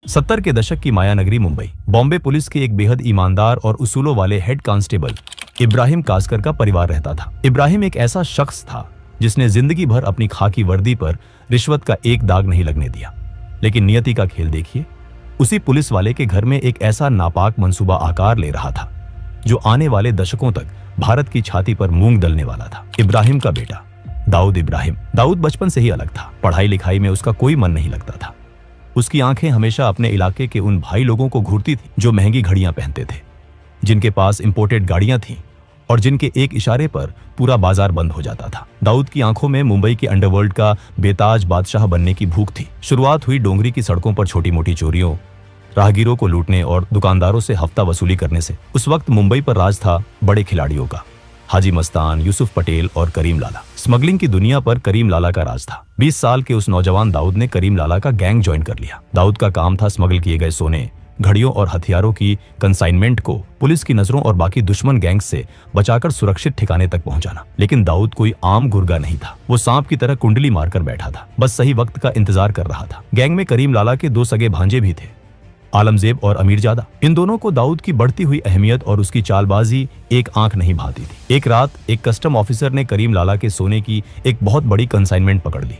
70 के दशक की मायानगरी मुंबई। बॉम्बे पुलिस के एक बेहद ईमानदार और उसूलों वाले हेड कांस्टेबल इब्राहिम कासकर का परिवार रहता था। इब्राहिम एक ऐसा शख्स था जिसने जिंदगी भर अपनी खाकी वर्दी पर रिश्वत का एक दाग नहीं लगने दिया। लेकिन नियति का खेल देखिए, उसी पुलिस वाले के घर में एक ऐसा नापाक मंसूबा आकार ले रहा था जो आने वाले दशकों तक भारत की छाती पर मूंग दलने वाला था। इब्राहिम का बेटा दाऊद इब्राहिम। दाऊद बचपन से ही अलग था। पढ़ाई लिखाई में उसका कोई मन नहीं लगता था। उसकी आंखें हमेशा अपने इलाके के उन भाई लोगों को घूरती थी जो महंगी घड़ियां पहनते थे, जिनके पास इंपोर्टेड गाड़ियां थीं और जिनके एक इशारे पर पूरा बाजार बंद हो जाता था। दाऊद की आंखों में मुंबई के अंडरवर्ल्ड का बेताज बादशाह बनने की भूख थी। शुरुआत हुई डोंगरी की सड़कों पर छोटी मोटी चोरियों, राहगीरों को लूटने और दुकानदारों से हफ्ता वसूली करने से। उस वक्त मुंबई पर राज था बड़े खिलाड़ियों का, हाजी मस्तान, यूसुफ पटेल और करीम लाला। स्मगलिंग की दुनिया पर करीम लाला का राज था। 20 साल के उस नौजवान दाऊद ने करीम लाला का गैंग ज्वाइन कर लिया। दाऊद का काम था स्मगल किए गए सोने, घड़ियों और हथियारों की कंसाइनमेंट को पुलिस की नजरों और बाकी दुश्मन गैंग से बचाकर सुरक्षित ठिकाने तक पहुंचाना। लेकिन दाऊद कोई आम गुर्गा नहीं था। वो सांप की तरह कुंडली मारकर बैठा था, बस सही वक्त का इंतजार कर रहा था। गैंग में करीम लाला के 2 सगे भांजे भी थे, आलमजेब और अमीरजादा। इन दोनों को दाऊद की बढ़ती हुई अहमियत और उसकी चालबाजी एक आंख नहीं भाती थी। एक रात एक कस्टम ऑफिसर ने करीम लाला के सोने की एक बहुत बड़ी कंसाइनमेंट पकड़ ली।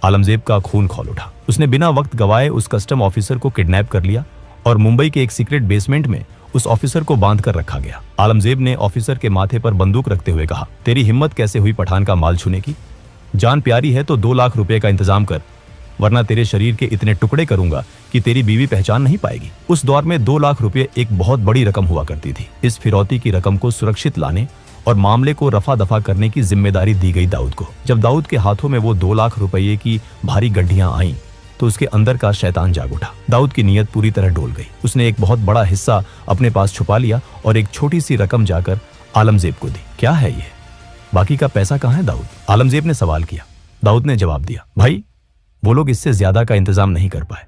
आलमजेब का खून खौल उठा। उसने बिना वक्त गवाए उस कस्टम ऑफिसर को किडनैप कर लिया और मुंबई के एक सीक्रेट बेसमेंट में उस ऑफिसर को बांध कर रखा गया। आलमजेब ने ऑफिसर के माथे पर बंदूक रखते हुए कहा, तेरी हिम्मत कैसे हुई पठान का माल छूने की? जान प्यारी है तो 2 लाख रुपए का इंतजाम कर, वरना तेरे शरीर के इतने टुकड़े करूंगा कि तेरी बीवी पहचान नहीं पाएगी। उस दौर में 2 लाख रुपए एक बहुत बड़ी रकम हुआ करती थी। इस फिरौती की रकम को सुरक्षित लाने और मामले को रफा दफा करने की जिम्मेदारी दी गई दाऊद को। जब दाऊद के हाथों में वो 2 लाख रुपये की भारी गड्ढियां आईं तो उसके अंदर का शैतान जाग उठा। दाऊद की नीयत पूरी तरह डोल गई। उसने एक बहुत बड़ा हिस्सा अपने पास छुपा लिया और एक छोटी सी रकम जाकर आलमजेब को दी। क्या है ये? बाकी का पैसा कहाँ है दाऊद? आलमजेब ने सवाल किया। दाऊद ने जवाब दिया, भाई वो लोग इससे ज्यादा का इंतजाम नहीं कर पाए।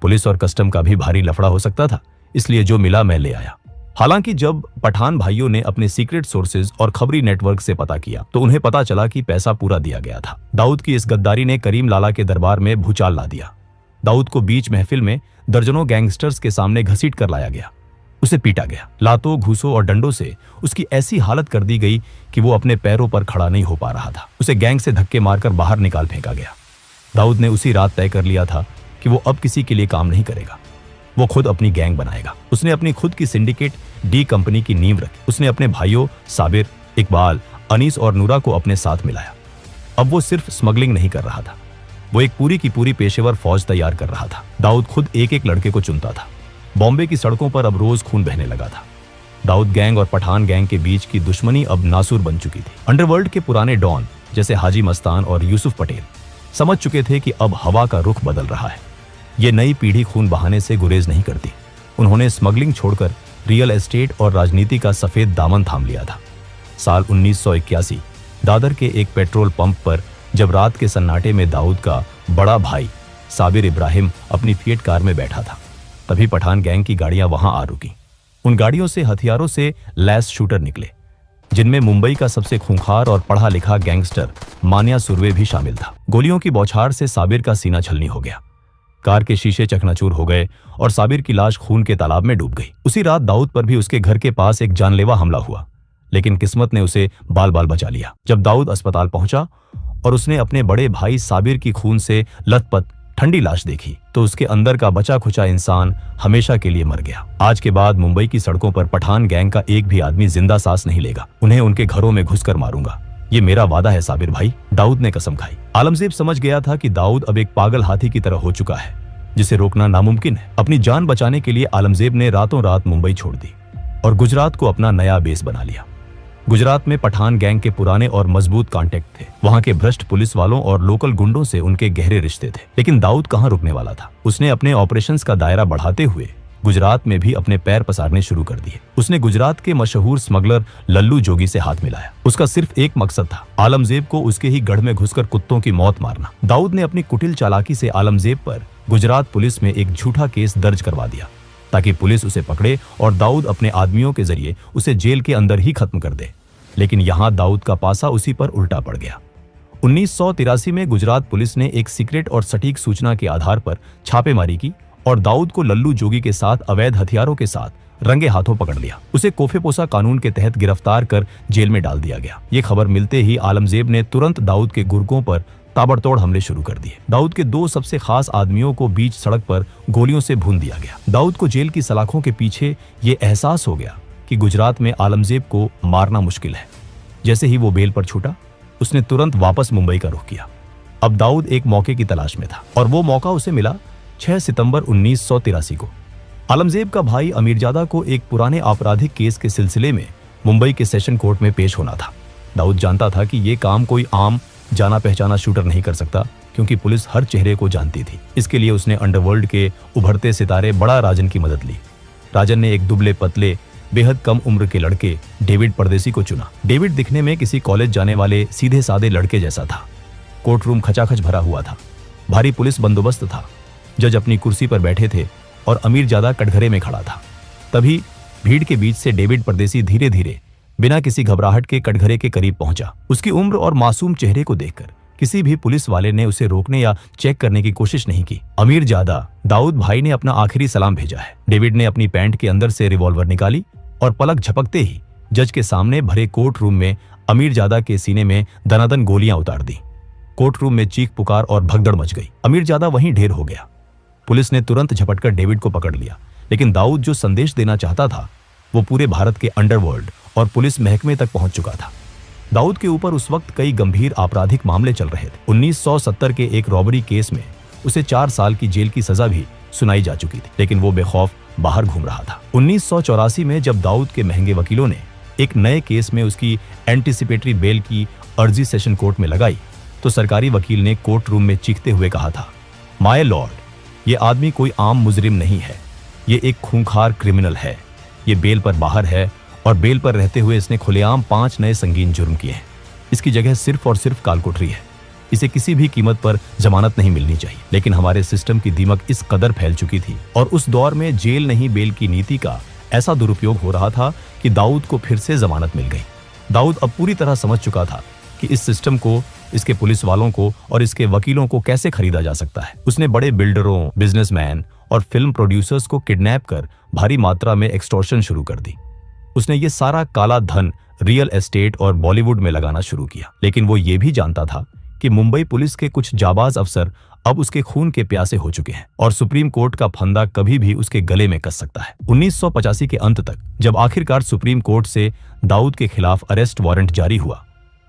पुलिस और कस्टम का भी भारी लफड़ा हो सकता था, इसलिए जो मिला मैं ले आया। हालांकि जब पठान भाइयों ने अपने सीक्रेट सोर्सेज और खबरी नेटवर्क से पता किया तो उन्हें पता चला कि पैसा पूरा दिया गया था। दाऊद की इस गद्दारी ने करीम लाला के दरबार में भूचाल ला दिया। दाऊद को बीच महफिल में दर्जनों गैंगस्टर्स के सामने घसीट कर लाया गया। उसे पीटा गया। लातों, घूसों और डंडों से उसकी ऐसी हालत कर दी गई कि वो अपने पैरों पर खड़ा नहीं हो पा रहा था। उसे गैंग से धक्के मारकर बाहर निकाल फेंका गया। दाऊद ने उसी रात तय कर लिया था कि वो अब किसी के लिए काम नहीं करेगा, वो खुद अपनी गैंग बनाएगा। उसने अपनी खुद की सिंडिकेट डी कंपनी की नींव रखी। उसने अपने भाइयों साबिर, इकबाल, अनीस और नूरा को अपने साथ मिलाया। अब वो सिर्फ स्मगलिंग नहीं कर रहा था, वो एक पूरी की पूरी पेशेवर फौज तैयार कर रहा था। दाऊद खुद एक एक लड़के को चुनता था। बॉम्बे की सड़कों पर अब रोज खून बहने लगा था। दाऊद गैंग और पठान गैंग के बीच की दुश्मनी अब नासूर बन चुकी थी। अंडरवर्ल्ड के पुराने डॉन जैसे हाजी मस्तान और यूसुफ पटेल समझ चुके थे कि अब हवा का रुख बदल रहा है। ये नई पीढ़ी खून बहाने से गुरेज नहीं करती। उन्होंने स्मगलिंग छोड़कर रियल एस्टेट और राजनीति का सफेद दामन थाम लिया था। साल 1981 दादर के एक पेट्रोल पंप पर जब रात के सन्नाटे में दाऊद का बड़ा भाई साबिर इब्राहिम अपनी फिएट कार में बैठा था, तभी पठान गैंग की गाड़ियां वहां आ रुकी। उन गाड़ियों से हथियारों से लैस शूटर निकले, जिनमें मुंबई का सबसे खूंखार और पढ़ा लिखा गैंगस्टर मान्या सुर्वे भी शामिल था। गोलियों की बौछार से साबिर का सीना छलनी हो गया। कार के शीशे चकनाचूर हो गए और साबिर की लाश खून के तालाब में डूब गई। उसी रात दाऊद पर भी उसके घर के पास एक जानलेवा हमला हुआ, लेकिन किस्मत ने उसे बाल बाल बचा लिया। जब दाऊद अस्पताल पहुंचा और उसने अपने बड़े भाई साबिर की खून से लथपथ ठंडी लाश देखी तो उसके अंदर का बचा खुचा इंसान हमेशा के लिए मर गया। आज के बाद मुंबई की सड़कों पर पठान गैंग का एक भी आदमी जिंदा सांस नहीं लेगा। उन्हें उनके घरों में घुसकर मारूंगा, ये मेरा वादा है साबिर भाई। दाऊद ने कसम खाई। आलमजेब समझ गया था कि दाऊद अब एक पागल हाथी की तरह हो चुका है, जिसे रोकना नामुमकिन है। अपनी जान बचाने के लिए आलमजेब ने रातों रात मुंबई छोड़ दी और गुजरात को अपना नया बेस बना लिया। गुजरात में पठान गैंग के पुराने और मजबूत कॉन्टेक्ट थे। वहां के भ्रष्ट पुलिस वालों और लोकल गुंडों से उनके गहरे रिश्ते थे। लेकिन दाऊद कहां रुकने वाला था। उसने अपने ऑपरेशंस का दायरा बढ़ाते हुए गुजरात में भी अपने पैर पसारने शुरू कर दिए। उसने गुजरात के मशहूर स्मगलर लल्लू जोगी से हाथ मिलाया। उसका सिर्फ एक मकसद था, आलमजेब को उसके ही गढ़ में घुसकर कुत्तों की मौत मारना। दाऊद ने अपनी कुटिल चालाकी से आलमजेब पर गुजरात पुलिस में एक झूठा केस दर्ज करवा दिया ताकि पुलिस उसे पकड़े और दाऊद अपने आदमियों के जरिए उसे जेल के अंदर ही खत्म कर दे। लेकिन यहां दाऊद का पासा उसी पर उल्टा पड़ गया। 1983 में गुजरात पुलिस ने एक सीक्रेट और सटीक सूचना के आधार पर छापेमारी की और दाऊद को लल्लू जोगी के साथ अवैध हथियारों के साथ रंगे हाथों पकड़ लिया। उसे कोफेपोसा कानून के तहत गिरफ्तार कर जेल में डाल दिया गया। ये खबर मिलते ही आलमजेब ने तुरंत दाऊद के गुर्गों पर ताबड़तोड़ हमले शुरू कर दिए। दाऊद के 2 सबसे खास आदमियों को बीच सड़क पर गोलियों से भून दिया गया। दाऊद को जेल की सलाखों के पीछे ये एहसास हो गया कि गुजरात में आलमजेब को मारना मुश्किल है। जैसे ही वो बेल पर छूटा, उसने तुरंत वापस मुंबई का रुख किया। अब दाऊद एक मौके की तलाश में था और वो मौका उसे मिला 6 सितंबर 1983 को। आलमजेब का भाई अमीरजादा को एक पुराने आपराधिक केस के सिलसिले में मुंबई के सेशन कोर्ट में पेश होना था। दाऊद जानता था कि ये काम कोई आम जाना पहचाना शूटर नहीं कर सकता, क्योंकि पुलिस हर चेहरे को जानती थी। इसके लिए उसने अंडरवर्ल्ड के उभरते सितारे बड़ा राजन की मदद ली। राजन ने एक दुबले पतले बेहद कम उम्र के लड़के डेविड परदेसी को चुना। डेविड दिखने में किसी कॉलेज जाने वाले सीधे सादे लड़के जैसा था। कोर्ट रूम खचाखच भरा हुआ था, भारी पुलिस बंदोबस्त था। जज अपनी कुर्सी पर बैठे थे और अमीरजादा कटघरे में खड़ा था। तभी भीड़ के बीच से डेविड परदेसी धीरे धीरे बिना किसी घबराहट के कटघरे के करीब पहुंचा। उसकी उम्र और मासूम चेहरे को देखकर किसी भी पुलिस वाले ने उसे रोकने या चेक करने की कोशिश नहीं की। अमीरजादा, दाऊद भाई ने अपना आखिरी सलाम भेजा है। डेविड ने अपनी पैंट के अंदर से रिवॉल्वर निकाली और पलक झपकते ही जज के सामने भरे कोर्ट रूम में अमीरजादा के सीने में दनादन गोलियां उतार दी। कोर्ट रूम में चीख पुकार और भगदड़ मच गई। अमीरजादा वहीं ढेर हो गया। पुलिस ने तुरंत झपटकर डेविड को पकड़ लिया, लेकिन दाऊद जो संदेश देना चाहता था वो पूरे भारत के अंडरवर्ल्ड और पुलिस महकमे तक पहुंच चुका था। दाऊद के ऊपर उस वक्त कई गंभीर आपराधिक मामले चल रहे थे। 1970 के एक रॉबरी केस में उसे 4 साल की जेल की सजा भी सुनाई जा चुकी थी, लेकिन वो बेखौफ बाहर घूम रहा था। 1984 में जब दाऊद के महंगे वकीलों ने एक नए केस में उसकी एंटीसिपेटरी बेल की अर्जी सेशन कोर्ट में लगाई, तो सरकारी वकील ने कोर्ट रूम में चीखते हुए कहा था, माय लॉर्ड, ये आदमी कोई आम मुजरिम नहीं है, ये एक खूंखार क्रिमिनल है। ये बेल पर बाहर है और बेल पर रहते हुए इसने खुलेआम 5 नए संगीन जुर्म किए हैं। इसकी जगह सिर्फ और सिर्फ कालकोठरी है। इसे किसी भी कीमत पर जमानत नहीं मिलनी चाहिए। लेकिन हमारे सिस्टम की दीमक इस कदर फैल चुकी थी और उस दौर में जेल नहीं बेल की नीति का ऐसा दुरुपयोग हो रहा था कि दाऊद को फिर से जमानत मिल गई। दाऊद अब पूरी तरह समझ चुका था कि इस सिस्टम को, इसके पुलिस वालों को और इसके वकीलों को कैसे खरीदा जा सकता है। उसने बड़े बिल्डरों, बिजनेसमैन और फिल्म प्रोड्यूसर्स को किडनैप कर भारी मात्रा में एक्सटॉर्शन शुरू कर दी। उसने ये सारा काला धन रियल एस्टेट और बॉलीवुड में लगाना शुरू किया। लेकिन वो ये भी जानता था कि मुंबई पुलिस के कुछ जाबाज अफसर अब उसके खून के प्यासे हो चुके हैं और सुप्रीम कोर्ट का फंदा कभी भी उसके गले में कस सकता है। 1985 के अंत तक जब आखिरकार सुप्रीम कोर्ट से दाऊद के खिलाफ अरेस्ट वारंट जारी हुआ,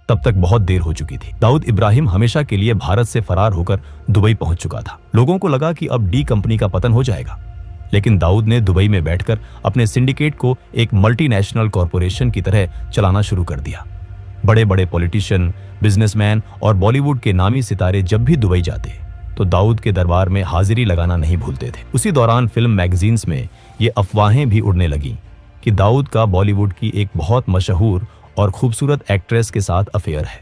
तब तक बहुत देर हो चुकी थी। दाऊद इब्राहिम हमेशा के लिए भारत से फरार होकर दुबई पहुंच चुका था। लोगों को लगा कि अब डी कंपनी का पतन हो जाएगा, लेकिन दाऊद ने दुबई में बैठकर अपने सिंडिकेट को एक मल्टीनेशनल कॉरपोरेशन की तरह चलाना शुरू कर दिया। बड़े बड़े पॉलिटिशियन, बिजनेसमैन और बॉलीवुड के नामी सितारे जब भी दुबई जाते तो दाऊद के दरबार में हाजिरी लगाना नहीं भूलते थे। उसी दौरान फिल्म मैगजीन्स में ये अफवाहें भी उड़ने लगीं कि दाऊद का बॉलीवुड की एक बहुत मशहूर और खूबसूरत एक्ट्रेस के साथ अफेयर है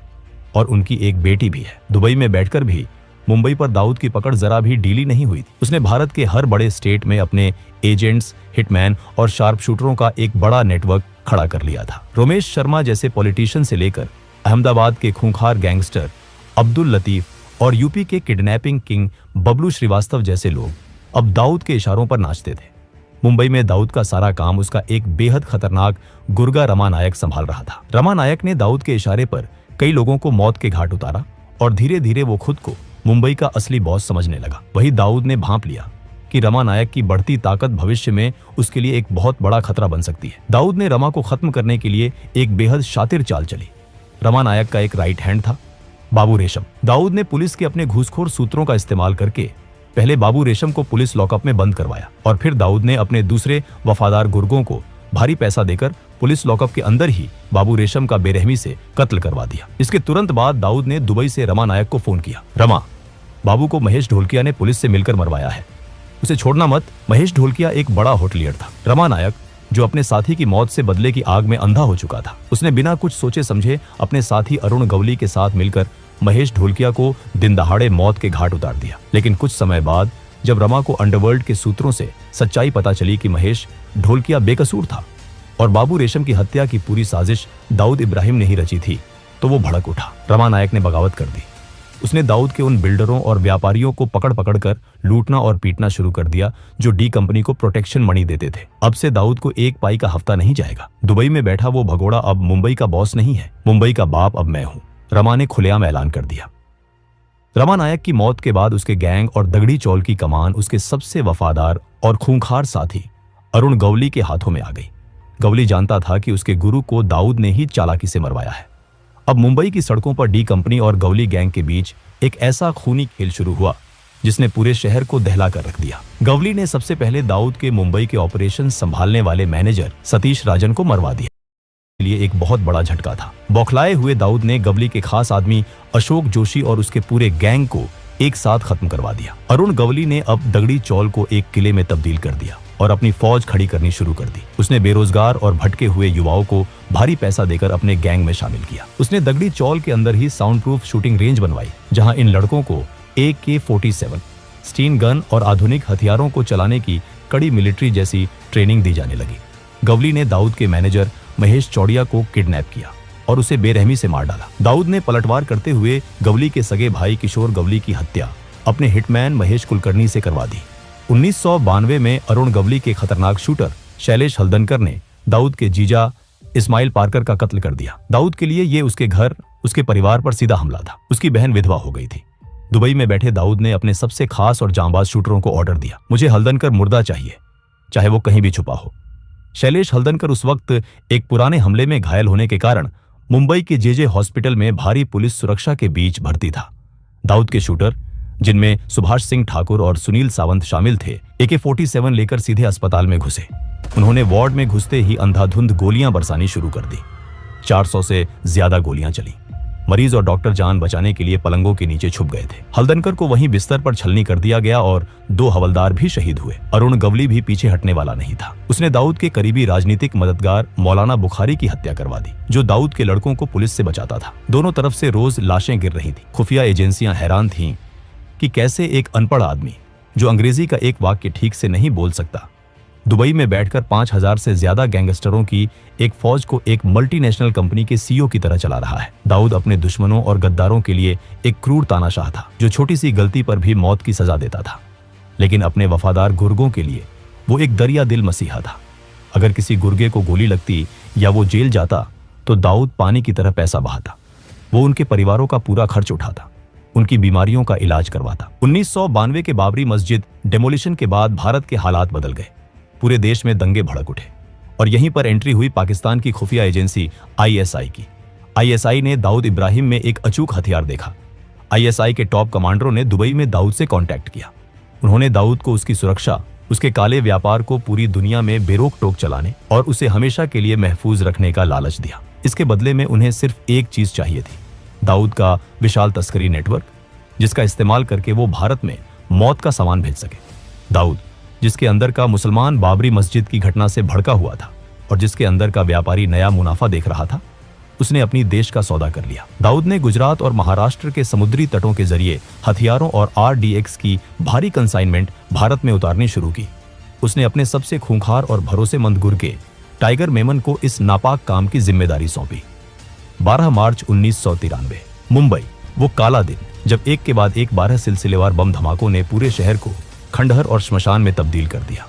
और उनकी एक बेटी भी है। दुबई में बैठकर भी मुंबई पर दाऊद की पकड़ जरा भी ढीली नहीं हुई थी। उसने भारत के हर बड़े स्टेट में अपने एजेंट्स, हिटमैन और शार्प शूटरों का एक बड़ा नेटवर्क खड़ा कर लिया था। रोमेश शर्मा जैसे पॉलिटिशियन से लेकर अहमदाबाद के खूंखार गैंगस्टर अब्दुल लतीफ और यूपी के किडनैपिंग किंग बबलू श्रीवास्तव जैसे लोग अब दाऊद के इशारों पर नाचते थे। मुंबई में दाऊद का सारा काम उसका एक बेहद खतरनाक गुर्गा रमा नायक संभाल रहा था। रमा नायक ने दाऊद के इशारे पर कई लोगों को मौत के घाट उतारा और धीरे धीरे वो खुद को मुंबई का असली बॉस समझने लगा। वही दाऊद ने भांप लिया कि रमा नायक की बढ़ती ताकत भविष्य में उसके लिए एक बहुत बड़ा खतरा बन सकती है। दाऊद ने रमा को खत्म करने के लिए एक बेहद शातिर चाल चली। रमा नायक का एक राइट हैंड था, बाबू रेशम। दाऊद ने पुलिस के अपने घूसखोर सूत्रों का इस्तेमाल करके पहले बाबू रेशम को पुलिस लॉकअप में बंद करवाया और फिर दाऊद ने अपने दूसरे वफादार गुर्गों को भारी पैसा देकर पुलिस लॉकअप के अंदर ही बाबू रेशम का बेरहमी से कत्ल करवा दिया। इसके तुरंत बाद दाऊद ने दुबई से रमा नायक को फोन किया, रमा, बाबू को महेश ढोलकिया ने पुलिस से मिलकर मरवाया है, उसे छोड़ना मत। महेश ढोलकिया एक बड़ा होटलियर था। रमा नायक, जो अपने साथी की मौत से बदले की आग में अंधा हो चुका था, उसने बिना कुछ सोचे समझे अपने साथी अरुण गवली के साथ मिलकर महेश ढोलकिया को दिन दहाड़े मौत के घाट उतार दिया। लेकिन कुछ समय बाद जब रमा को अंडरवर्ल्ड के सूत्रों से सच्चाई पता चली कि महेश ढोलकिया बेकसूर था और बाबू रेशम की हत्या की पूरी साजिश दाऊद इब्राहिम ने ही रची थी, तो वो भड़क उठा। रमा नायक ने बगावत कर दी। उसने दाऊद के उन बिल्डरों और व्यापारियों को पकड़ पकड़ कर लूटना और पीटना शुरू कर दिया जो डी कंपनी को प्रोटेक्शन मनी देते थे। अब से दाऊद को एक पाई का हफ्ता नहीं जाएगा। दुबई में बैठा वो भगोड़ा अब मुंबई का बॉस नहीं है, मुंबई का बाप अब मैं हूं, रमा ने खुलेआम ऐलान कर दिया। रमा नायक की मौत के बाद उसके गैंग और दगड़ी चौल की कमान उसके सबसे वफादार और खूंखार साथी अरुण गवली के हाथों में आ गई। गवली जानता था कि उसके गुरु को दाऊद ने ही चालाकी से मरवाया है। अब मुंबई की सड़कों पर डी कंपनी और गवली गैंग के बीच एक ऐसा खूनी खेल शुरू हुआ जिसने पूरे शहर को दहला कर रख दिया। गवली ने सबसे पहले दाऊद के मुंबई के ऑपरेशन संभालने वाले मैनेजर सतीश राजन को मरवा दिया। लिए एक बहुत बड़ा झटका था। बौखलाए हुए दाऊद ने गवली के खास आदमी अशोक जोशी और उसके पूरे गैंग को एक साथ खत्म करवा दिया। अरुण गवली ने अब दगड़ी चौल को एक किले में तब्दील कर दिया और अपनी फौज खड़ी करनी शुरू कर दी। उसने बेरोजगार और भटके हुए युवाओं को भारी पैसा देकर अपने गैंग में शामिल किया। उसने दगड़ी चौल के अंदर ही साउंड प्रूफ शूटिंग रेंज बनवाई जहां इन लड़कों को AK-47 स्टीन गन और आधुनिक हथियारों को चलाने की कड़ी मिलिट्री जैसी ट्रेनिंग दी जाने लगी। गवली ने दाऊद के मैनेजर महेश चौड़िया को किडनैप किया और उसे बेरहमी से मार डाला। दाऊद ने पलटवार करते हुए गवली के सगे भाई किशोर गवली की हत्या अपने हिटमैन महेश कुलकर्णी से करवा दी। 1992 में अरुण गवली के खतरनाक शूटर शैलेश हल्दनकर ने दाऊद के जीजा इस्माइल पार्कर का कत्ल कर दिया। दाऊद के लिए ये उसके घर, उसके परिवार पर सीधा हमला था। उसकी बहन विधवा हो गई थी। दुबई में बैठे दाऊद ने अपने सबसे खास और जांबाज शूटरों को ऑर्डर दिया, मुझे हल्दनकर मुर्दा चाहिए, चाहे वो कहीं भी छुपा हो। शैलेश हल्दनकर उस वक्त एक पुराने हमले में घायल होने के कारण मुंबई के JJ हॉस्पिटल में भारी पुलिस सुरक्षा के बीच भर्ती था। दाऊद के शूटर, जिनमें सुभाष सिंह ठाकुर और सुनील सावंत शामिल थे, AK-47 लेकर सीधे अस्पताल में घुसे। उन्होंने वार्ड में घुसते ही अंधाधुंध गोलियां बरसानी शुरू कर दी। 400 से ज्यादा गोलियां चली। मरीज और डॉक्टर जान बचाने के लिए पलंगों के नीचे छुप गए थे। हल्दनकर को वहीं बिस्तर पर छलनी कर दिया गया और 2 हवलदार भी शहीद हुए। अरुण गवली भी पीछे हटने वाला नहीं था। उसने दाऊद के करीबी राजनीतिक मददगार मौलाना बुखारी की हत्या करवा दी, जो दाऊद के लड़कों को पुलिस से बचाता था। दोनों तरफ से रोज लाशें गिर रही थी। खुफिया एजेंसियां हैरान थीं कि कैसे एक अनपढ़ आदमी जो अंग्रेजी का एक वाक्य ठीक से नहीं बोल सकता, दुबई में बैठकर 5000 से ज्यादा गैंगस्टरों की एक फौज को एक मल्टीनेशनल कंपनी के CEO की तरह चला रहा है। दाऊद अपने दुश्मनों और गद्दारों के लिए एक क्रूर तानाशाह था जो छोटी सी गलती पर भी मौत की सजा देता था, लेकिन अपने वफादार गुर्गों के लिए वो एक दरिया दिल मसीहा था। अगर किसी गुर्गे को गोली लगती या वो जेल जाता तो दाऊद पानी की तरह पैसा बहाता। वो उनके परिवारों का पूरा खर्च उठाता, उनकी बीमारियों का इलाज करवाता। 1992 के बाबरी मस्जिद डेमोलिशन के बाद भारत के हालात बदल गए। पूरे देश में दंगे भड़क उठे और यहीं पर एंट्री हुई पाकिस्तान की खुफिया एजेंसी ISI की। ISI ने दाऊद इब्राहिम में एक अचूक हथियार देखा। ISI के टॉप कमांडरों ने दुबई में दाऊद से कांटेक्ट किया। उन्होंने दाऊद को उसकी सुरक्षा, उसके काले व्यापार को पूरी दुनिया में बेरोक टोक चलाने और उसे हमेशा के लिए महफूज रखने का लालच दिया। इसके बदले में उन्हें सिर्फ एक चीज चाहिए थी, दाऊद का विशाल तस्करी नेटवर्क, जिसका इस्तेमाल करके वो भारत में मौत का सामान भेज सके। दाऊद, जिसके अंदर का मुसलमान बाबरी मस्जिद की घटना से भड़का हुआ था और जिसके अंदर का व्यापारी नया मुनाफा देख रहा था, उसने अपनी देश का सौदा कर लिया। दाऊद ने गुजरात और महाराष्ट्र के समुद्री तटों के जरिए हथियारों और RDX की भारी कंसाइनमेंट भारत में उतारनी शुरू की। उसने अपने सबसे खूंखार और भरोसेमंद गुर्गे टाइगर मेमन को इस नापाक काम की जिम्मेदारी सौंपी। 12 मार्च 1993 मुंबई, वो काला दिन जब एक के बाद एक 12 सिलसिलेवार बम धमाकों ने पूरे शहर को खंडहर और श्मशान में तब्दील कर दिया।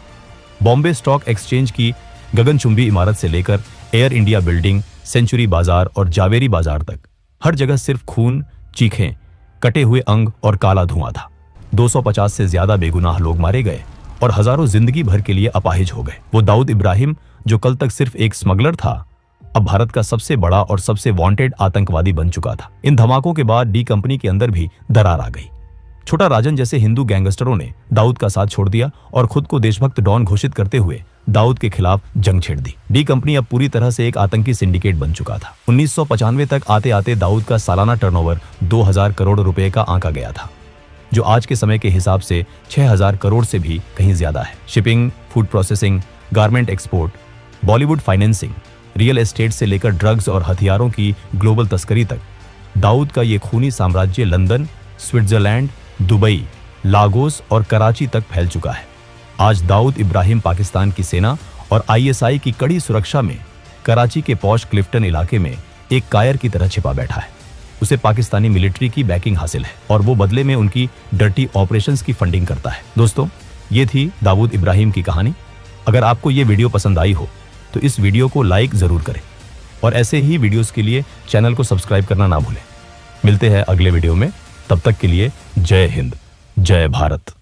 बॉम्बे स्टॉक एक्सचेंज की गगनचुंबी इमारत से लेकर एयर इंडिया बिल्डिंग, सेंचुरी बाजार और जावेरी बाजार तक हर जगह सिर्फ खून, चीखें, कटे हुए अंग और काला धुआं था। 250 से ज्यादा बेगुनाह लोग मारे गए और हजारों जिंदगी भर के लिए अपाहिज हो गए। वो दाऊद इब्राहिम, जो कल तक सिर्फ एक स्मगलर था, अब भारत का सबसे बड़ा और सबसे वांटेड आतंकवादी बन चुका था। इन धमाकों के बाद डी कंपनी के अंदर भी दरार आ गई। छोटा राजन जैसे हिंदू गैंगस्टरों ने दाऊद का साथ छोड़ दिया और खुद को देशभक्त डॉन घोषित करते हुए दाऊद के खिलाफ जंग छेड़ दी। डी कंपनी अब पूरी तरह से एक आतंकी सिंडिकेट बन चुका था। 1995 तक आते आते दाऊद का सालाना टर्नओवर 2000 करोड़ रुपए का आंका गया था, जो आज के समय के हिसाब से 6000 करोड़ से भी कहीं ज्यादा है। Shipping, food processing, garment export, Bollywood financing, real estate से लेकर ड्रग्स और हथियारों की ग्लोबल तस्करी तक दाऊद का ये खूनी साम्राज्य लंदन, स्विट्जरलैंड, दुबई, लागोस और कराची तक फैल चुका है। आज दाऊद इब्राहिम पाकिस्तान की सेना और ISI की कड़ी सुरक्षा में कराची के पॉश क्लिफ्टन इलाके में एक कायर की तरह छिपा बैठा है। उसे पाकिस्तानी मिलिट्री की बैकिंग हासिल है और वो बदले में उनकी डर्टी ऑपरेशंस की फंडिंग करता है। दोस्तों, ये थी दाऊद इब्राहिम की कहानी। अगर आपको ये वीडियो पसंद आई हो तो इस वीडियो को लाइक जरूर करें और ऐसे ही वीडियोस के लिए चैनल को सब्सक्राइब करना ना भूलें। मिलते हैं अगले वीडियो में, तब तक के लिए जय हिंद, जय भारत।